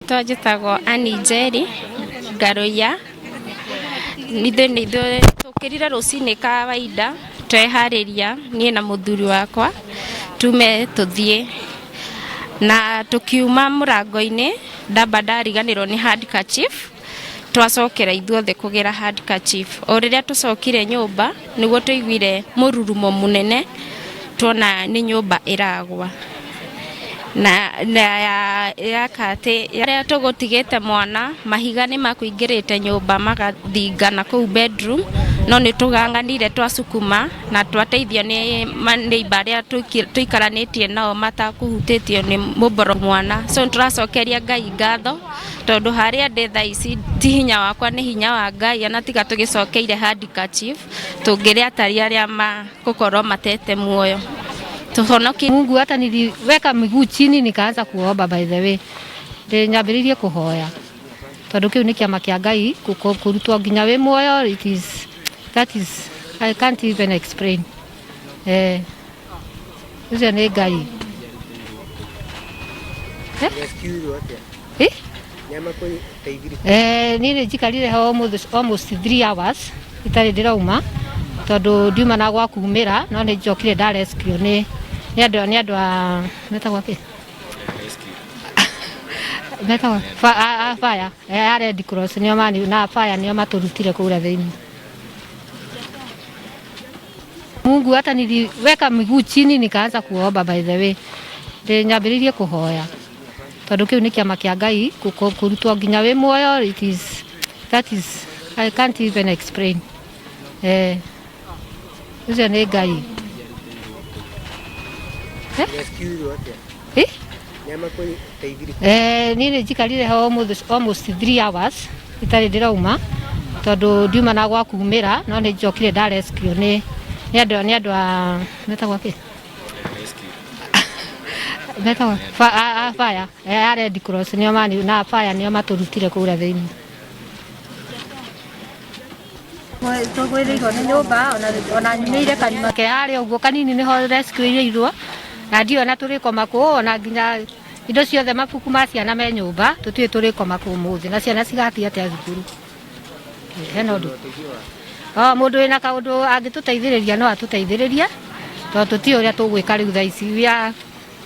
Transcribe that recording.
Rĩtwa njĩtagwo Anijeri Ngaruya. Nithe tũkĩrire rũcinĩ kawaida tweharĩria niĩ na mũthuri wakwa tume tũthiĩ, na tukiuma mũrango-inĩ ndamba ndariganĩrwo nĩ handkerchief, twacokera ithuothe kũgera handkerchief. O rĩrĩa tũcokire nyũmba nĩguo tũiguire mũrurumo mũnene, tuona nĩ nyũmba ĩragwa na yakate yaria tũgũtigĩte mwana mahiga nĩ makũingĩrĩte nyũmba magathinga na kũu bedroom, no nĩ tũganganire twacukuma na twateithio nĩ neighbor arĩa tũikaranĩtie nao matakũhutĩtio nĩ mũmboro mwana. So tũracokeria Ngai ngatho tondũ harĩa ndĩ thaa ici ti hinya wakwa, nĩ hinya wa Ngai, ana tiga tũgĩcokeire handkerchief tũngĩrĩa tari arĩa magũkorwo matete muoyo. Turahonokire. Mungu hata niliweka miguu chini nikaanza kuomba. By the way, nyambĩrĩirie kuhoya tondũ kĩu nĩ kĩama kĩa Ngai kũrutwo nginya wĩ muoyo. That is I can't even explain. Ũcio nĩ Ngai. Niĩ nĩnjikarire ho almost 3 hours itarĩ ndĩrauma tondũ ndiuma na gwa kumĩra, no nĩ njokire nda rescue nĩ andũ a metagwo kĩ metagwo fire ya Red Cross nĩo na fire nĩo matũrutire kũrĩa thĩinĩ. Mungu hata niliweka miguu chini nikaanza kuomba. By the way, nyambĩrĩirie kuhoya tondũ kĩu nĩ kĩama kĩa Ngai kũrutwo nginya wĩ muoyo. That is I can't even explain. Ũcio nĩ Ngai. Niĩ nĩnjikarire ho almost 3 hours itarĩ ndĩrauma tondũ ndiuma na gwa kumĩra, no nĩ njokire nda rescue nĩ andũ a metagwo kĩ metagwo fire ya Red Cross nĩo na fire nĩo matũrutire kũrĩa thĩinĩ. Tũgwĩrĩirwo nĩ nyũmba ona nyumĩire karima ke harĩa ũguo kanini nĩho rescue-irwo, na ndiona tũrĩkoma kũ, ona nginya indo ciothe mabuku ma ciana me nyũmba tũtiũĩ tũrĩkoma kũ ũmũthĩ, na ciana cigathiĩ atĩa thukuru. Hena ũndũ mũndũ wĩna kaũndũ angĩtũteithĩrĩria no atũteithĩrĩrie tondũ tũtiũĩ ũrĩa tũgwĩka rĩu thaa ici.